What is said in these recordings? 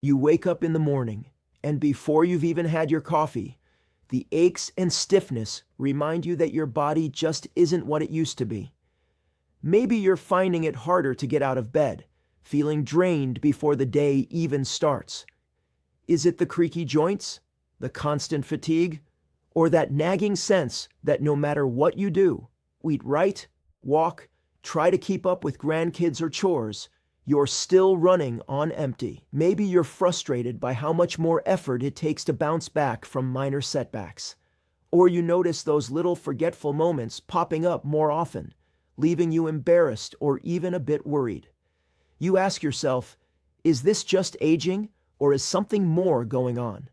You wake up in the morning, and before you've even had your coffee, the aches and stiffness remind you that your body just isn't what it used to be. Maybe you're finding it harder to get out of bed, feeling drained before the day even starts. Is it the creaky joints, the constant fatigue, or that nagging sense that no matter what you do, eat right, walk, try to keep up with grandkids or chores, you're still running on empty? Maybe you're frustrated by how much more effort it takes to bounce back from minor setbacks. Or you notice those little forgetful moments popping up more often, leaving you embarrassed or even a bit worried. You ask yourself, is this just aging, or is something more going on?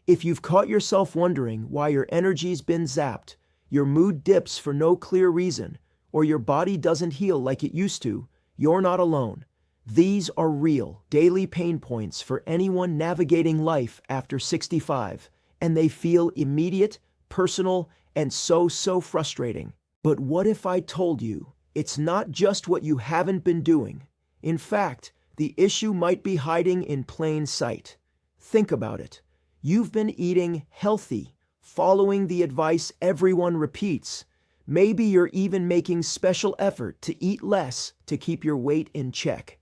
If you've caught yourself wondering why your energy's been zapped, your mood dips for no clear reason, or your body doesn't heal like it used to, you're not alone. These are real, daily pain points for anyone navigating life after 65, and they feel immediate, personal, and so frustrating. But what if I told you it's not just what you haven't been doing? In fact, the issue might be hiding in plain sight. Think about it. You've been eating healthy, following the advice everyone repeats. Maybe you're even making special effort to eat less to keep your weight in check.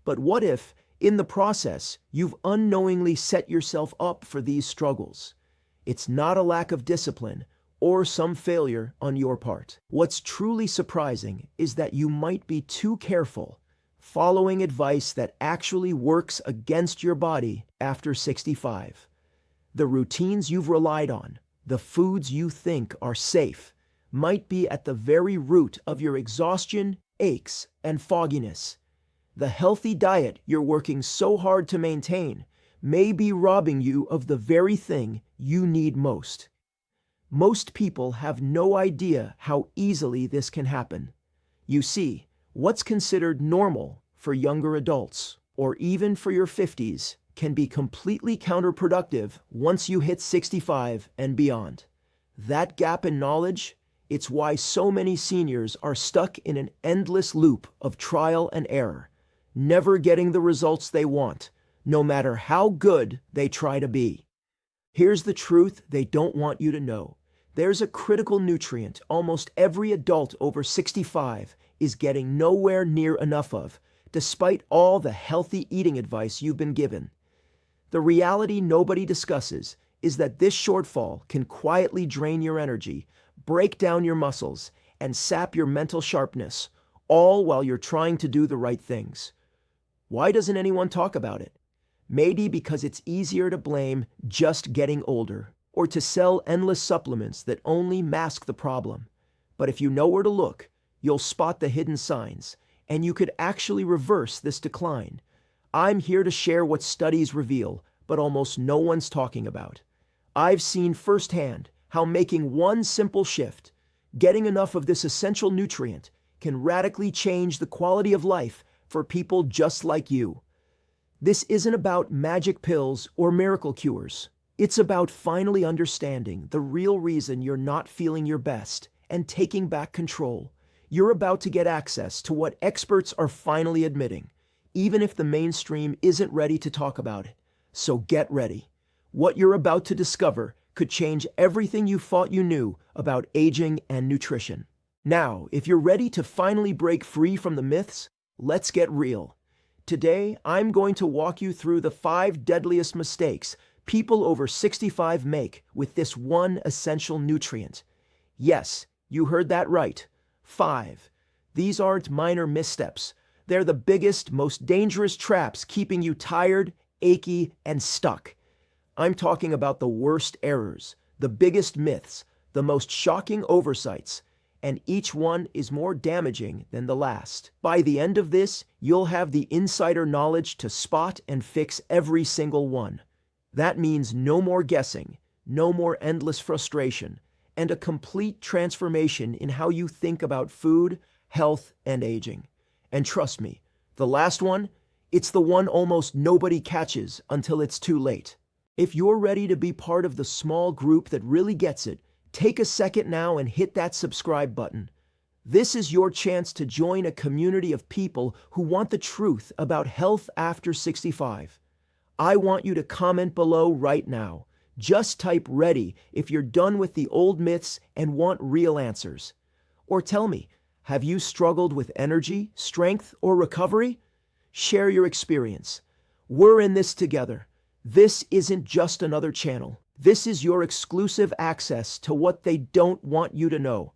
But what if, in the process, you've unknowingly set yourself up for these struggles? It's not a lack of discipline or some failure on your part. What's truly surprising is that you might be too careful, following advice that actually works against your body after 65. The routines you've relied on, the foods you think are safe, might be at the very root of your exhaustion, aches, and fogginess. The healthy diet you're working so hard to maintain may be robbing you of the very thing you need most. Most people have no idea how easily this can happen. You see, what's considered normal for younger adults, or even for your 50s, can be completely counterproductive once you hit 65 and beyond. That gap in knowledge, it's why so many seniors are stuck in an endless loop of trial and error, never getting the results they want, no matter how good they try to be. Here's the truth they don't want you to know. There's a critical nutrient almost every adult over 65 is getting nowhere near enough of, despite all the healthy eating advice you've been given. The reality nobody discusses is that this shortfall can quietly drain your energy, break down your muscles, and sap your mental sharpness, all while you're trying to do the right things. Why doesn't anyone talk about it? Maybe because it's easier to blame just getting older, or to sell endless supplements that only mask the problem. But if you know where to look, you'll spot the hidden signs, and you could actually reverse this decline. I'm here to share what studies reveal, but almost no one's talking about. I've seen firsthand how making one simple shift, getting enough of this essential nutrient, can radically change the quality of life for people just like you. This isn't about magic pills or miracle cures. It's about finally understanding the real reason you're not feeling your best and taking back control. You're about to get access to what experts are finally admitting, even if the mainstream isn't ready to talk about it. So get ready. What you're about to discover could change everything you thought you knew about aging and nutrition. Now, if you're ready to finally break free from the myths, let's get real. Today, I'm going to walk you through the 5 deadliest mistakes people over 65 make with this one essential nutrient. Yes, you heard that right. 5. These aren't minor missteps. They're the biggest, most dangerous traps keeping you tired, achy, and stuck. I'm talking about the worst errors, the biggest myths, the most shocking oversights, and each one is more damaging than the last. By the end of this, you'll have the insider knowledge to spot and fix every single one. That means no more guessing, no more endless frustration, and a complete transformation in how you think about food, health, and aging. And trust me, the last one, it's the one almost nobody catches until it's too late. If you're ready to be part of the small group that really gets it, take a second now and hit that subscribe button. This is your chance to join a community of people who want the truth about health after 65. I want you to comment below right now. Just type ready if you're done with the old myths and want real answers. Or tell me, have you struggled with energy, strength, or recovery? Share your experience. We're in this together. This isn't just another channel. This is your exclusive access to what they don't want you to know.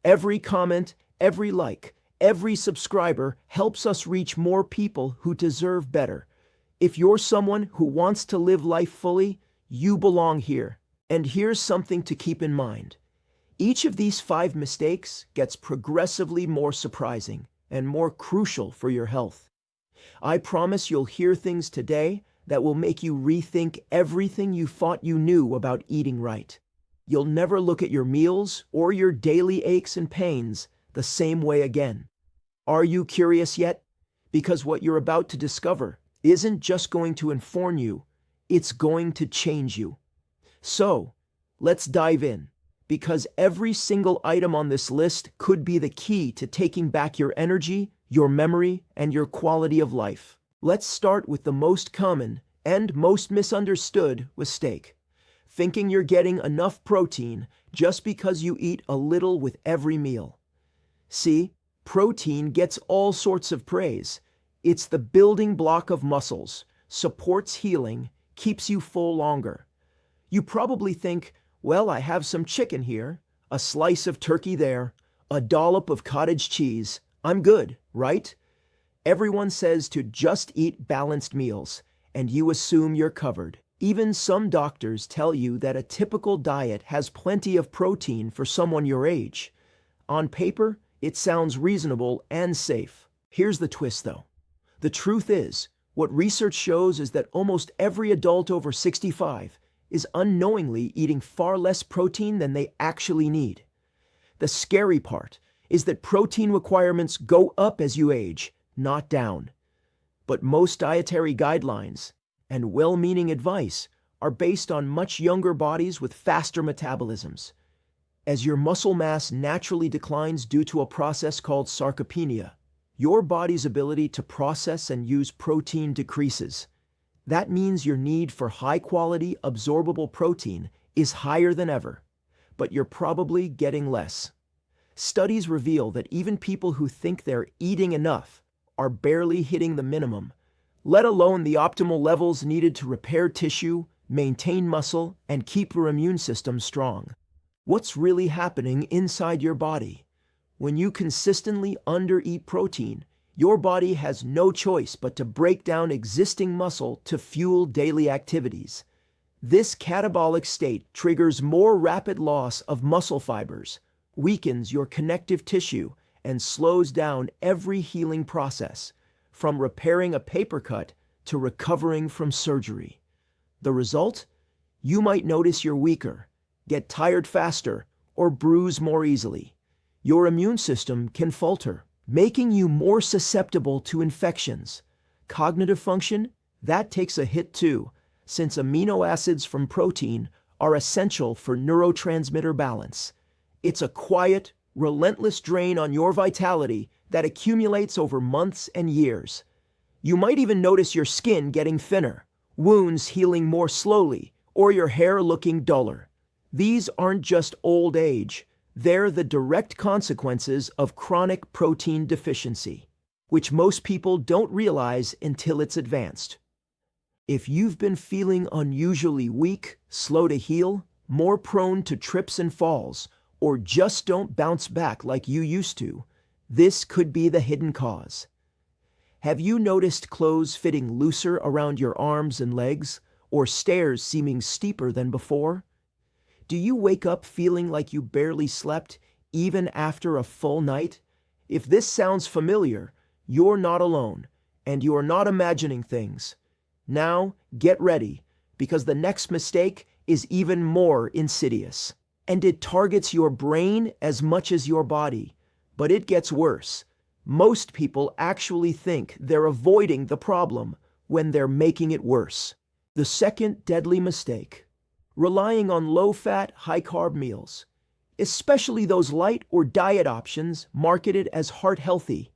Every comment, every like, every subscriber helps us reach more people who deserve better. If you're someone who wants to live life fully, you belong here. And here's something to keep in mind. Each of these 5 mistakes gets progressively more surprising and more crucial for your health. I promise you'll hear things today that will make you rethink everything you thought you knew about eating right. You'll never look at your meals or your daily aches and pains the same way again. Are you curious yet? Because what you're about to discover isn't just going to inform you, it's going to change you. So, let's dive in, because every single item on this list could be the key to taking back your energy, your memory, and your quality of life. Let's start with the most common and most misunderstood mistake: thinking you're getting enough protein just because you eat a little with every meal. See, protein gets all sorts of praise. It's the building block of muscles, supports healing, keeps you full longer. You probably think, well, I have some chicken here, a slice of turkey there, a dollop of cottage cheese. I'm good, right? Everyone says to just eat balanced meals, and you assume you're covered. Even some doctors tell you that a typical diet has plenty of protein for someone your age. On paper, it sounds reasonable and safe. Here's the twist, though. The truth is, what research shows is that almost every adult over 65 is unknowingly eating far less protein than they actually need. The scary part is that protein requirements go up as you age, not down. But most dietary guidelines and well-meaning advice are based on much younger bodies with faster metabolisms. As your muscle mass naturally declines due to a process called sarcopenia, your body's ability to process and use protein decreases. That means your need for high-quality, absorbable protein is higher than ever, but you're probably getting less. Studies reveal that even people who think they're eating enough are barely hitting the minimum, let alone the optimal levels needed to repair tissue, maintain muscle, and keep your immune system strong. What's really happening inside your body? When you consistently undereat protein, your body has no choice but to break down existing muscle to fuel daily activities. This catabolic state triggers more rapid loss of muscle fibers, weakens your connective tissue, and slows down every healing process, from repairing a paper cut to recovering from surgery. The result? You might notice you're weaker, get tired faster, or bruise more easily. Your immune system can falter, making you more susceptible to infections. Cognitive function? That takes a hit too, since amino acids from protein are essential for neurotransmitter balance. It's a quiet, relentless drain on your vitality that accumulates over months and years. You might even notice your skin getting thinner, wounds healing more slowly, or your hair looking duller. These aren't just old age. They're the direct consequences of chronic protein deficiency, which most people don't realize until it's advanced. If you've been feeling unusually weak, slow to heal, more prone to trips and falls, or just don't bounce back like you used to, this could be the hidden cause. Have you noticed clothes fitting looser around your arms and legs, or stairs seeming steeper than before? Do you wake up feeling like you barely slept, even after a full night? If this sounds familiar, you're not alone, and you're not imagining things. Now, get ready, because the next mistake is even more insidious. And it targets your brain as much as your body. But it gets worse. Most people actually think they're avoiding the problem when they're making it worse. The second deadly mistake: relying on low-fat, high-carb meals, especially those light or diet options marketed as heart-healthy.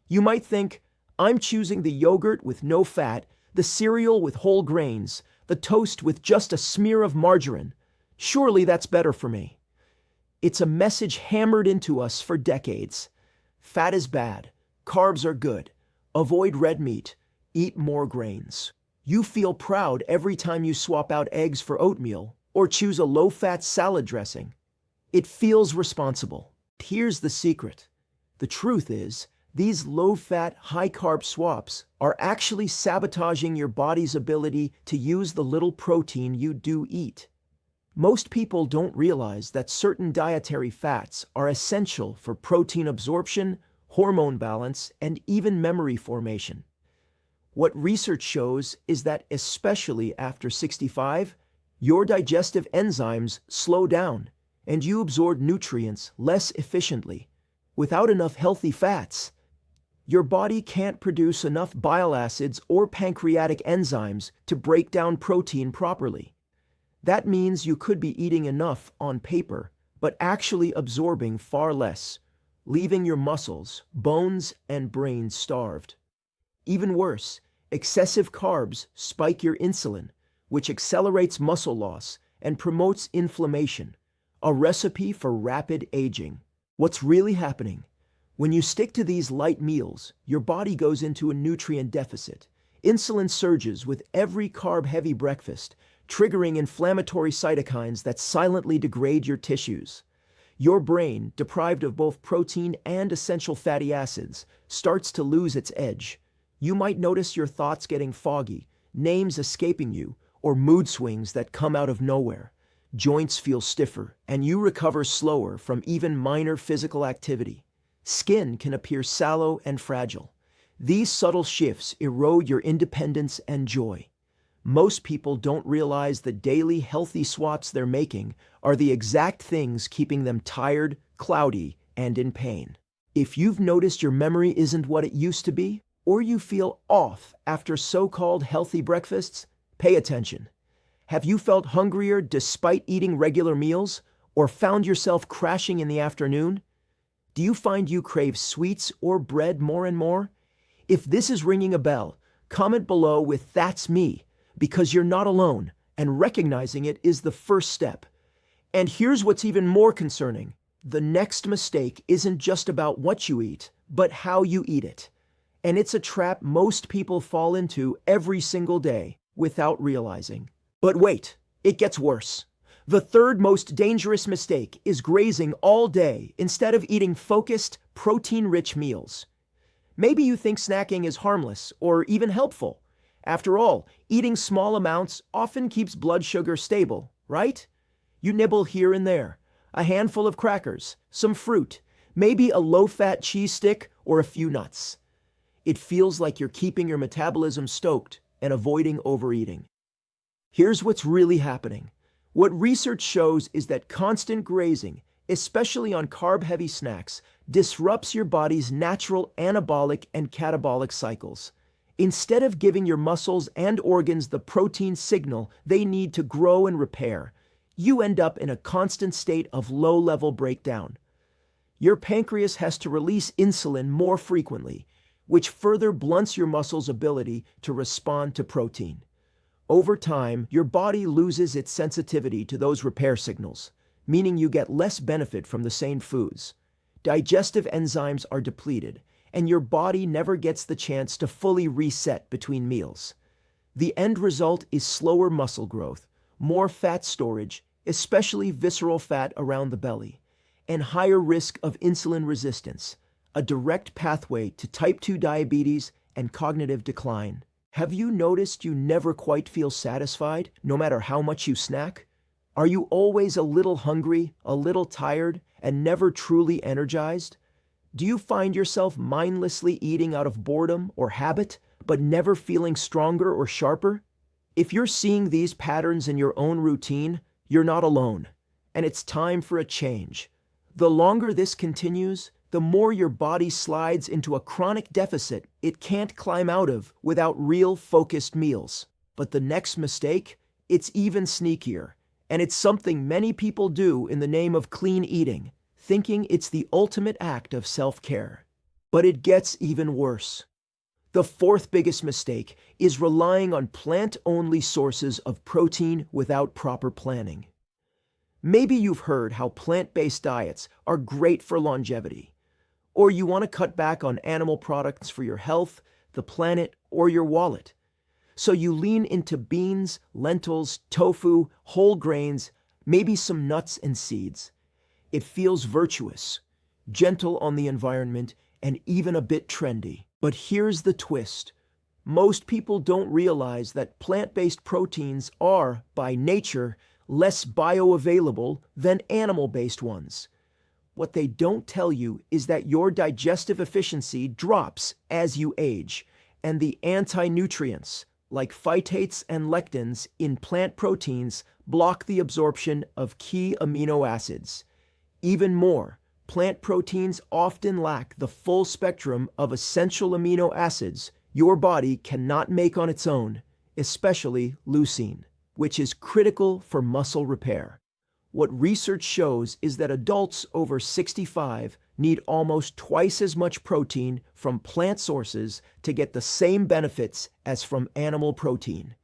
You might think, I'm choosing the yogurt with no fat the cereal with whole grains, the toast with just a smear of margarine. Surely that's better for me. It's a message hammered into us for decades. Fat is bad. Carbs are good. Avoid red meat. Eat more grains. You feel proud every time you swap out eggs for oatmeal or choose a low-fat salad dressing. It feels responsible. Here's the secret. The truth is, these low-fat, high-carb swaps are actually sabotaging your body's ability to use the little protein you do eat. Most people don't realize that certain dietary fats are essential for protein absorption, hormone balance, and even memory formation. What research shows is that especially after 65, your digestive enzymes slow down and you absorb nutrients less efficiently. Without enough healthy fats, your body can't produce enough bile acids or pancreatic enzymes to break down protein properly. That means you could be eating enough on paper, but actually absorbing far less, leaving your muscles, bones, and brain starved. Even worse, excessive carbs spike your insulin, which accelerates muscle loss and promotes inflammation, a recipe for rapid aging. What's really happening? When you stick to these light meals, your body goes into a nutrient deficit. Insulin surges with every carb-heavy breakfast, triggering inflammatory cytokines that silently degrade your tissues. Your brain, deprived of both protein and essential fatty acids, starts to lose its edge. You might notice your thoughts getting foggy, names escaping you, or mood swings that come out of nowhere. Joints feel stiffer, and you recover slower from even minor physical activity. Skin can appear sallow and fragile. These subtle shifts erode your independence and joy. Most people don't realize the daily healthy swaps they're making are the exact things keeping them tired, cloudy, and in pain. If you've noticed your memory isn't what it used to be, or you feel off after so-called healthy breakfasts, pay attention. Have you felt hungrier despite eating regular meals, or found yourself crashing in the afternoon? Do you find you crave sweets or bread more and more? If this is ringing a bell, comment below with "That's me," because you're not alone, and recognizing it is the first step. And here's what's even more concerning. The next mistake isn't just about what you eat, but how you eat it. And it's a trap most people fall into every single day without realizing. But wait, it gets worse. The third most dangerous mistake is grazing all day instead of eating focused, protein-rich meals. Maybe you think snacking is harmless or even helpful. After all, eating small amounts often keeps blood sugar stable, right? You nibble here and there, a handful of crackers, some fruit, maybe a low-fat cheese stick or a few nuts. It feels like you're keeping your metabolism stoked and avoiding overeating. Here's what's really happening. What research shows is that constant grazing, especially on carb-heavy snacks, disrupts your body's natural anabolic and catabolic cycles. Instead of giving your muscles and organs the protein signal they need to grow and repair, you end up in a constant state of low-level breakdown. Your pancreas has to release insulin more frequently, which further blunts your muscles' ability to respond to protein. Over time, your body loses its sensitivity to those repair signals, meaning you get less benefit from the same foods. Digestive enzymes are depleted, and your body never gets the chance to fully reset between meals. The end result is slower muscle growth, more fat storage, especially visceral fat around the belly, and higher risk of insulin resistance, a direct pathway to type 2 diabetes and cognitive decline. Have you noticed you never quite feel satisfied, no matter how much you snack? Are you always a little hungry, a little tired, and never truly energized? Do you find yourself mindlessly eating out of boredom or habit, but never feeling stronger or sharper? If you're seeing these patterns in your own routine, you're not alone, and it's time for a change. The longer this continues, the more your body slides into a chronic deficit it can't climb out of without real focused meals. But the next mistake, it's even sneakier, and it's something many people do in the name of clean eating, thinking it's the ultimate act of self-care. But it gets even worse. The fourth biggest mistake is relying on plant-only sources of protein without proper planning. Maybe you've heard how plant-based diets are great for longevity, or you want to cut back on animal products for your health, the planet, or your wallet. So you lean into beans, lentils, tofu, whole grains, maybe some nuts and seeds. It feels virtuous, gentle on the environment, and even a bit trendy. But here's the twist. Most people don't realize that plant-based proteins are, by nature, less bioavailable than animal-based ones. What they don't tell you is that your digestive efficiency drops as you age, and the anti-nutrients, like phytates and lectins in plant proteins, block the absorption of key amino acids. Even more, plant proteins often lack the full spectrum of essential amino acids your body cannot make on its own, especially leucine, which is critical for muscle repair. What research shows is that adults over 65 need almost twice as much protein from plant sources to get the same benefits as from animal protein.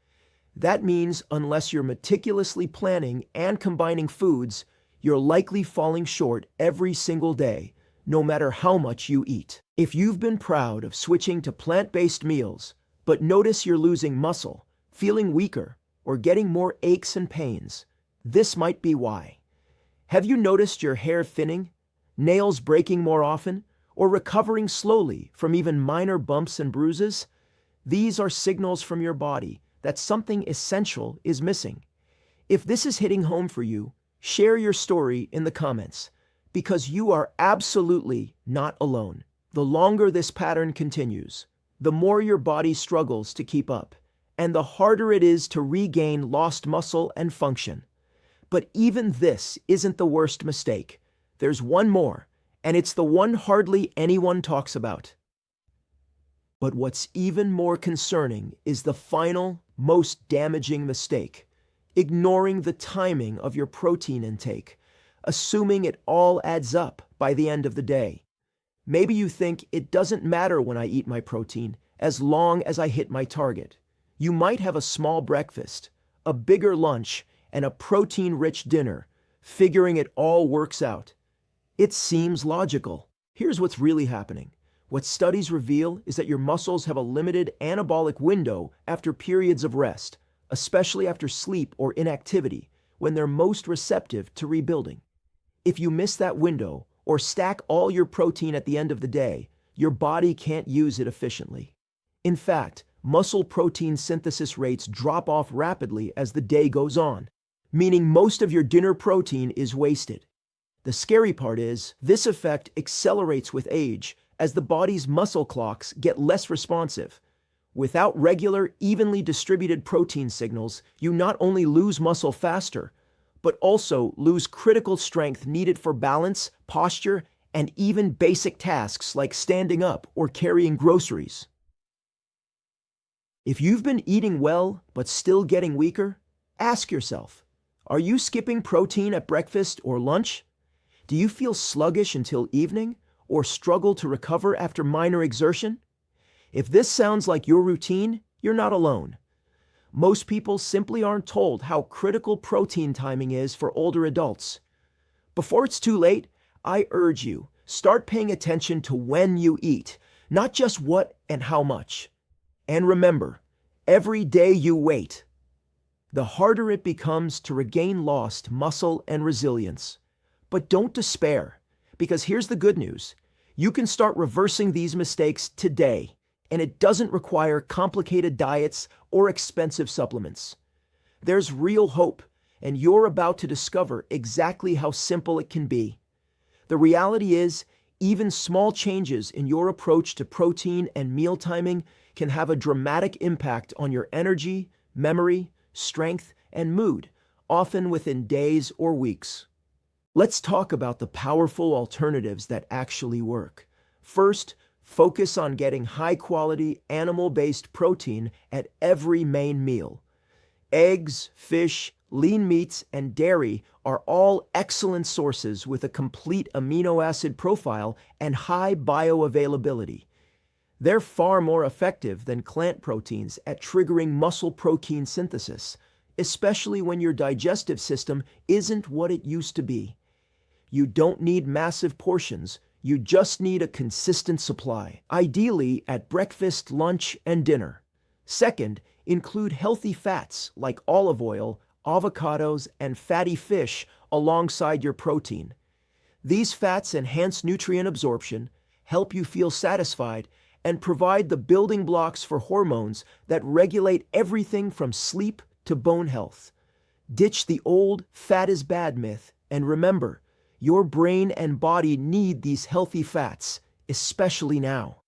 That means unless you're meticulously planning and combining foods, you're likely falling short every single day, no matter how much you eat. If you've been proud of switching to plant-based meals, but notice you're losing muscle, feeling weaker, or getting more aches and pains, this might be why. Have you noticed your hair thinning, nails breaking more often, or recovering slowly from even minor bumps and bruises? These are signals from your body that something essential is missing. If this is hitting home for you, share your story in the comments, because you are absolutely not alone. The longer this pattern continues, the more your body struggles to keep up, and the harder it is to regain lost muscle and function. But even this isn't the worst mistake. There's one more, and it's the one hardly anyone talks about. But what's even more concerning is the final, most damaging mistake: ignoring the timing of your protein intake, assuming it all adds up by the end of the day. Maybe you think it doesn't matter when I eat my protein, as long as I hit my target. You might have a small breakfast, a bigger lunch, and a protein-rich dinner, figuring it all works out. It seems logical. Here's what's really happening. What studies reveal is that your muscles have a limited anabolic window after periods of rest, especially after sleep or inactivity, when they're most receptive to rebuilding. If you miss that window or stack all your protein at the end of the day, your body can't use it efficiently. In fact, muscle protein synthesis rates drop off rapidly as the day goes on, meaning most of your dinner protein is wasted. The scary part is, this effect accelerates with age as the body's muscle clocks get less responsive. Without regular, evenly distributed protein signals, you not only lose muscle faster, but also lose critical strength needed for balance, posture, and even basic tasks like standing up or carrying groceries. If you've been eating well but still getting weaker, ask yourself, are you skipping protein at breakfast or lunch? Do you feel sluggish until evening or struggle to recover after minor exertion? If this sounds like your routine, you're not alone. Most people simply aren't told how critical protein timing is for older adults. Before it's too late, I urge you, start paying attention to when you eat, not just what and how much. And remember, every day you wait, the harder it becomes to regain lost muscle and resilience. But don't despair, because here's the good news. You can start reversing these mistakes today, and it doesn't require complicated diets or expensive supplements. There's real hope, and you're about to discover exactly how simple it can be. The reality is, even small changes in your approach to protein and meal timing can have a dramatic impact on your energy, memory, strength, and mood, often within days or weeks. Let's talk about the powerful alternatives that actually work. First, focus on getting high-quality, animal-based protein at every main meal. Eggs, fish, lean meats, and dairy are all excellent sources with a complete amino acid profile and high bioavailability. They're far more effective than plant proteins at triggering muscle protein synthesis, especially when your digestive system isn't what it used to be. You don't need massive portions, you just need a consistent supply, ideally at breakfast, lunch, and dinner. Second, include healthy fats like olive oil, avocados, and fatty fish alongside your protein. These fats enhance nutrient absorption, help you feel satisfied, and provide the building blocks for hormones that regulate everything from sleep to bone health. Ditch the old fat is bad myth, and remember, your brain and body need these healthy fats, especially now.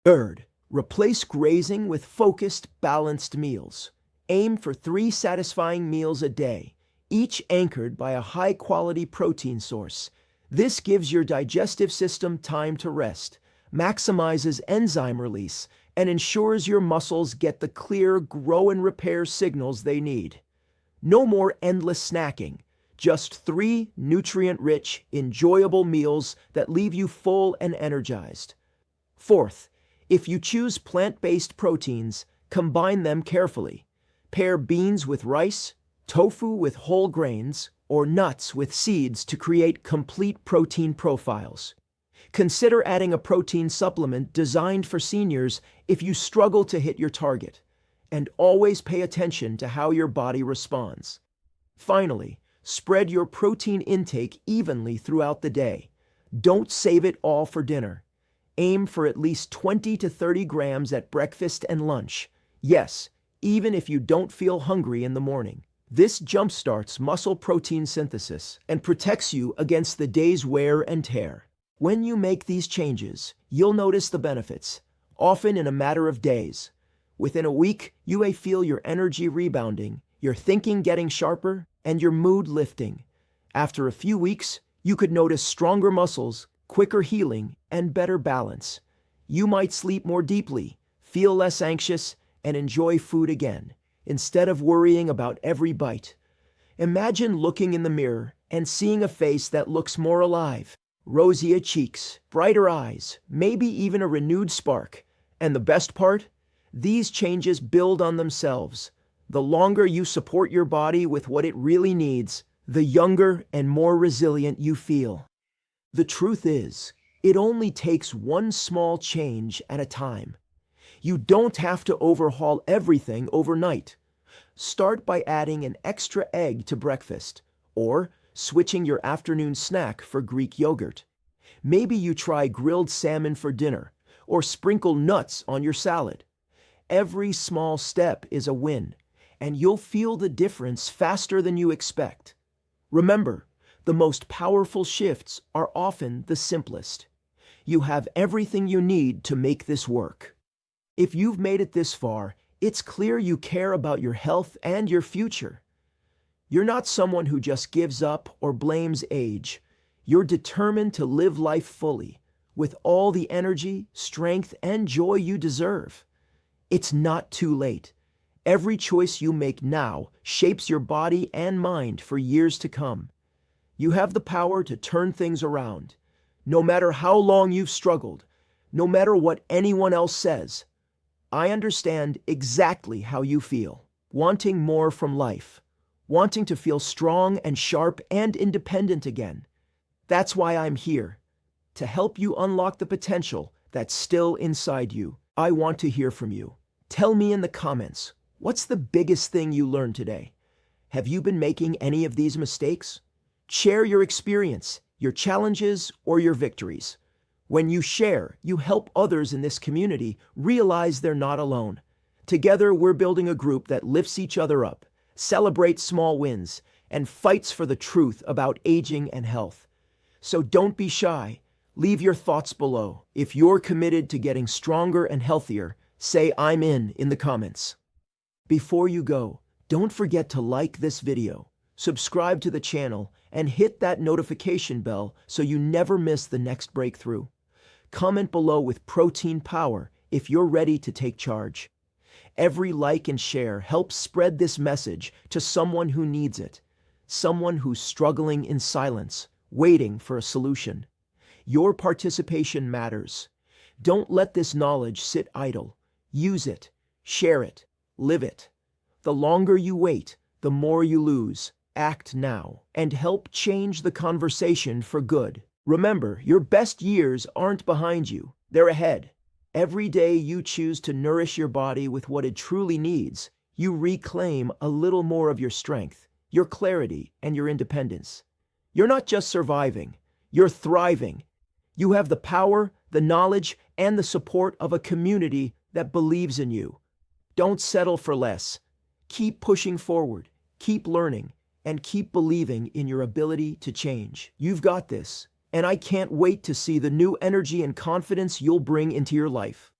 Third, replace grazing with focused, balanced meals. Aim for 3 satisfying meals a day, each anchored by a high-quality protein source. This gives your digestive system time to rest, maximizes enzyme release, and ensures your muscles get the clear grow and repair signals they need. No more endless snacking, just 3 nutrient-rich, enjoyable meals that leave you full and energized. Fourth, if you choose plant-based proteins, combine them carefully. Pair beans with rice, tofu with whole grains, or nuts with seeds to create complete protein profiles. Consider adding a protein supplement designed for seniors if you struggle to hit your target. And always pay attention to how your body responds. Finally, spread your protein intake evenly throughout the day. Don't save it all for dinner. Aim for at least 20 to 30 grams at breakfast and lunch. Yes, even if you don't feel hungry in the morning. This jumpstarts muscle protein synthesis and protects you against the day's wear and tear. When you make these changes, you'll notice the benefits, often in a matter of days. Within a week, you may feel your energy rebounding, your thinking getting sharper, and your mood lifting. After a few weeks, you could notice stronger muscles, quicker healing, and better balance. You might sleep more deeply, feel less anxious, and enjoy food again, instead of worrying about every bite. Imagine looking in the mirror and seeing a face that looks more alive. Rosier cheeks, brighter eyes, maybe even a renewed spark. And the best part? These changes build on themselves. The longer you support your body with what it really needs, the younger and more resilient you feel. The truth is, it only takes one small change at a time. You don't have to overhaul everything overnight. Start by adding an extra egg to breakfast, or switching your afternoon snack for Greek yogurt. Maybe you try grilled salmon for dinner, or sprinkle nuts on your salad. Every small step is a win, and you'll feel the difference faster than you expect. Remember, the most powerful shifts are often the simplest. You have everything you need to make this work. If you've made it this far, it's clear you care about your health and your future. You're not someone who just gives up or blames age. You're determined to live life fully, with all the energy, strength, and joy you deserve. It's not too late. Every choice you make now shapes your body and mind for years to come. You have the power to turn things around. No matter how long you've struggled, no matter what anyone else says, I understand exactly how you feel. Wanting more from life. Wanting to feel strong and sharp and independent again. That's why I'm here, to help you unlock the potential that's still inside you. I want to hear from you. Tell me in the comments, what's the biggest thing you learned today? Have you been making any of these mistakes? Share your experience, your challenges, or your victories. When you share, you help others in this community realize they're not alone. Together, we're building a group that lifts each other up, celebrates small wins, and fights for the truth about aging and health. So don't be shy. Leave your thoughts below. If you're committed to getting stronger and healthier, say I'm in the comments. Before you go, don't forget to like this video, subscribe to the channel, and hit that notification bell so you never miss the next breakthrough. Comment below with protein power if you're ready to take charge. Every like and share helps spread this message to someone who needs it, someone who's struggling in silence, waiting for a solution. Your participation matters. Don't let this knowledge sit idle. Use it, share it, live it. The longer you wait, the more you lose. Act now and help change the conversation for good. Remember, your best years aren't behind you, they're ahead. Every day you choose to nourish your body with what it truly needs, you reclaim a little more of your strength, your clarity, and your independence. You're not just surviving, you're thriving. You have the power, the knowledge, and the support of a community that believes in you. Don't settle for less. Keep pushing forward, keep learning, and keep believing in your ability to change. You've got this, and I can't wait to see the new energy and confidence you'll bring into your life.